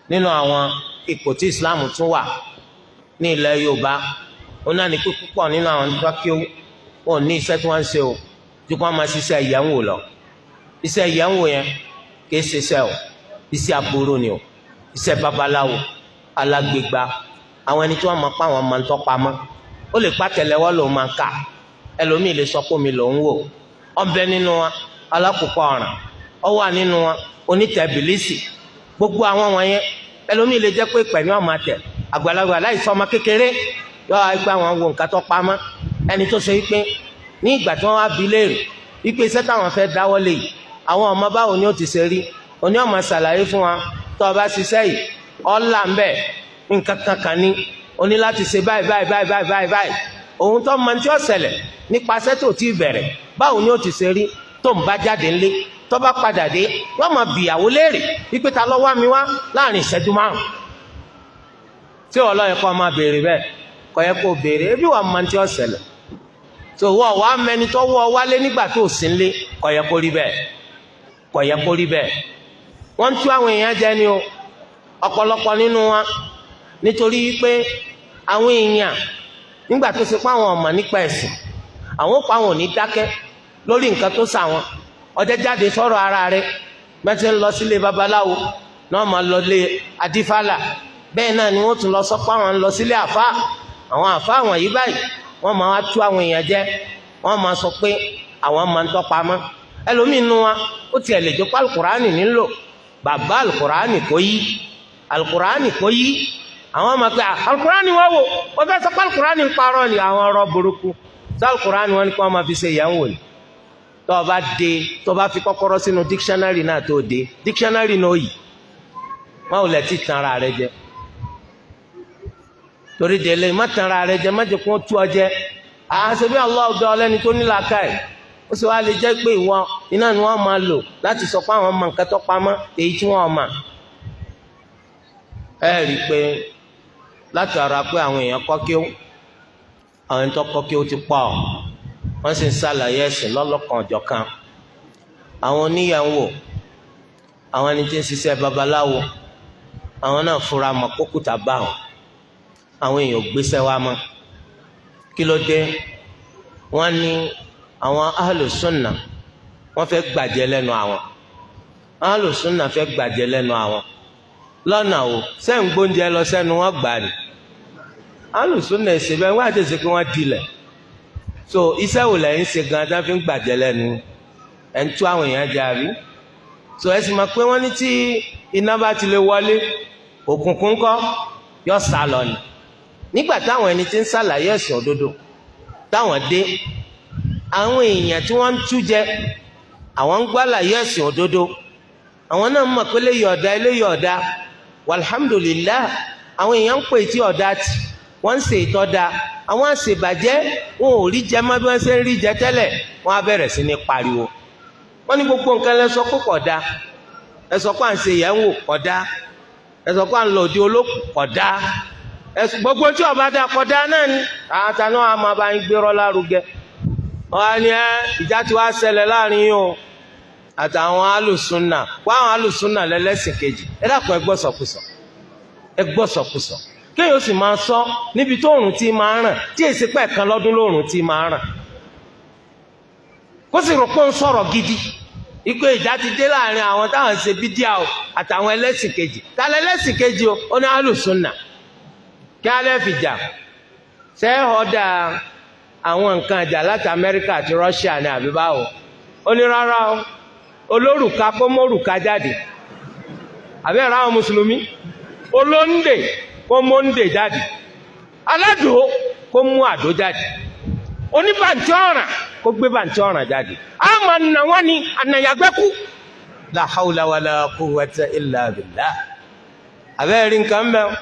nínú àwọn ipò tí Islam tún wà ní ilẹ̀ Yorùbá òun náà ní pé púpọ̀ nínú àwọn tó kí wọn ò ní iṣẹ́ tí wọ́n ń ṣe o ju kí wọ́n máa ṣiṣẹ́ ìyẹ̀wò lọ. Iṣẹ́ ìyẹ̀wò yẹn kì í ṣiṣẹ́ o, iṣẹ́ aburú ni o, iṣẹ́ babaláwo alágbègbà àwọn ẹni tí wọ́n máa pa àwọn máa ń tọ́pamọ́. Ó lè pa tẹ̀lẹ́wọ́ lòun máa ń kà, ẹlòmíì lè sọ pé omi lòun wò. Ọbẹ̀ nínú wa alákòókò ọ̀ràn, ó wà nínú wa onítẹ̀bìlísì. Gbogbo àwọn wọ̀nyẹn ẹlòmíì lè jẹ́ pé pẹ̀lú ọmọ àtẹ̀ àgbàlagbà láì sọ ọmọ kékeré yọ àìpé àwọn wo nǹkan tó pamọ́. Ẹni tó ṣe wípé ní ìgbà tí wọ́n wá bi léèrè wípé iṣẹ́ táwọn fẹ́ dáwọ́ lé yìí àwọn ọmọ báwo ni ó ti ṣe rí, òní ọmọ ṣàlàyé fún wa tó o bá ṣiṣẹ́ yìí ọ̀là ń bẹ̀ nǹkan kankan ní o ní láti ṣe báyìí báyìí báyìí báyìí báyìí báyìí. Òun tó mọ tí ó ṣẹlẹ̀ nípasẹ̀ tó ti bẹ̀rẹ̀ báwo ni ó ti ṣe rí tó ń bá jáde ńlé tó bá padà dé wọ́n máa bìyàwó léèrè wípé ta ló wá mi wá láàrin ìṣẹ́jú márùn-ún. Tí ọlọ́yẹ kọ́ máa béèrè bẹ́ẹ̀ kọ́ yẹ kó béèrè ebi wà máa tí ó ṣẹlẹ̀ tó wọ́ wá mẹni tó wọ́ wálé nígbà tó sì ń lé kọ́ yẹ kó rí bẹ́ẹ̀ kọ́ yẹ kó rí bẹ́ẹ̀. Wọ́n ń tú àwọn èèyàn jẹ ni o ọ̀pọ̀lọpọ̀ nínú wa nítorí pé àwọn èèyàn nígbà tó ṣe pé àwọn ọmọ nípa ẹ̀sìn àwọn òpá àwọn ò ní dákẹ́ lórí nǹkan tó sà wọn. Ọdẹ jáde sọ̀rọ̀ ara rẹ̀ mẹ́tẹ́ ń lọ sílé babaláwo náà máa lọ lé adífálà bẹ́ẹ̀ náà ni wọ́n tún lọ sọ pé àwọn ń lọ sílé àfá. Àwọn àfá àwọn yìí báyìí wọ́n máa wá tú àwọn èèyàn jẹ, wọ́n máa sọ pé àwọn máa ń tọ́pamọ́. Ẹlòmíì nínú wa ó tiẹ̀ lè jọ pé alukurani nílò bàbá alukurani kò yí alukurani kò yí. Àwọn máa pe alukurani wá wò wọ́n fẹ́ sọ pé alukurani ń parọ́ ni àwọn ọ̀rọ̀ burúkú sí alukurani wọn ni kí wọ́n máa fi ṣe ìyàwó ni. Tó o bá dé tó o bá fi kọ́kọ́rọ́ sínú dictionary náà tó o dé dictionary náà yìí wọn ò lè ti tan ara rẹ jẹ. Torí délé má tan ara rẹ jẹ má jẹ kó tú ọ jẹ. Àṣẹ bí Allah ọdọ ọlẹ́ni tó ní làákàyè ó sì wá lè jẹ́ pé ìwọ iná ni wọ́n máa lò láti sọ pé àwọn ọmọ nǹkan tó pamọ́ èyí tí wọ́n mọ̀. Ẹ rí i pé látara pé àwọn èèyàn kọ́ kí ó àwọn tó kọ́ kí ó ti pọ̀ wọ́n sì ń ṣàlàyé ẹ̀sìn lọ́lọ́kan ọ̀jọ̀kan. Àwọn oníyàwó àwọn ẹni tí ń ṣiṣẹ́ babaláwo àwọn náà fura mọ́ kókùtà bá wọn àwọn èèyàn ò gbéṣẹ́ wá mọ́. Kí ló dé? Wọ́n ní àwọn ahlùsùnà wọ́n fẹ́ gbàjẹ́ lẹ́nu àwọn ahlùsùnà fẹ́ gbàjẹ́ lẹ́nu àwọn lọ́nà o sẹ́yìn gbóúnjẹ lọ sẹ́nu wọn gbà ní ahlùsùnà ẹ̀sìn bẹ́ẹ̀ wọ́n àti ṣe kí wọ́n dilẹ̀. So iṣẹ́ wò lẹ́yìn ṣe gan tá fi ń gbàjẹ́ lẹ́nu ẹ̀ ń tú àwọn èèyàn járí. So ẹ sì máa pé wọ́n ní tí iná bá ti lè wọlé òkùnkùn kọ́ yọ sá lọ ni. Nígbà táwọn ẹni tí ń ṣàlàyé ẹ̀sìn òdodo táwọn dé àwọn èèyàn tí wọ́n ń tú jẹ àwọn ń gbàlàyé ẹ̀sìn òdodo àwọn náà mọ̀ pé eléyìí ọ̀dà eléyìí ọ̀dà walhamdulillah àwọn èèyàn ń pè tí ọ̀dà tì wọ́n ń ṣe ìtọ́da àwọn àṣebàjẹ́ wọn ò rí jẹ mọ́ bí wọ́n ṣe ń rí jẹ tẹ́lẹ̀ wọ́n á bẹ̀rẹ̀ sí ní pariwo. Wọ́n ní gbogbo nǹkan lẹ sọ pé kódà ẹ sọ pé à ń ṣe ìyẹ̀wò kódà ẹ sọ pé à ń lọ òde olókùn kódà gbogbo tí ọba dá kódà náà ni àtàná àmọ́ bá ń gbérọ́ lárugẹ. Wọ́n á ní ìjà tí wàá ṣẹlẹ̀ láàrin yìí o àtàwọn alùsùnà wọ́n àwọn alùsùnà lẹ́lẹ́sìn kejì ẹ dákun ẹ gbọ́ sọkúsọ kéèyàn sì máa sọ níbi tó òòrùn ti máa ràn tí èsì pẹ̀ kan lọ́dún lóòrùn ti máa ràn kó sì rò pé ń sọ̀rọ̀ gidi ikú ìjà ti dé láàrin àwọn táwọn ṣe bídíà o àtàwọn ẹlẹ́sìn kejì tálẹ́ ẹlẹ́sìn kejì o ó ní alùsùnà kí alẹ́ fi jà ṣe é họ́dà àwọn nǹkan ìjà láti Amẹ́ríkà àti Russia ní àbíbáwò ó ní rárá o olórùka kó mórùka jáde àbẹ́rẹ́ àwọn mùsùlùmí olóńdè kó móńdè jáde aládùn kó mú àdó jáde oníbàǹtí ọ̀ràn kó gbé bàǹtí ọ̀ràn jáde àmọ́ nà wọ́n ní ànàyàgbẹ́kú la hawla wala quwwata illa billah abẹ́rẹ́ nǹkan mẹ́wọ́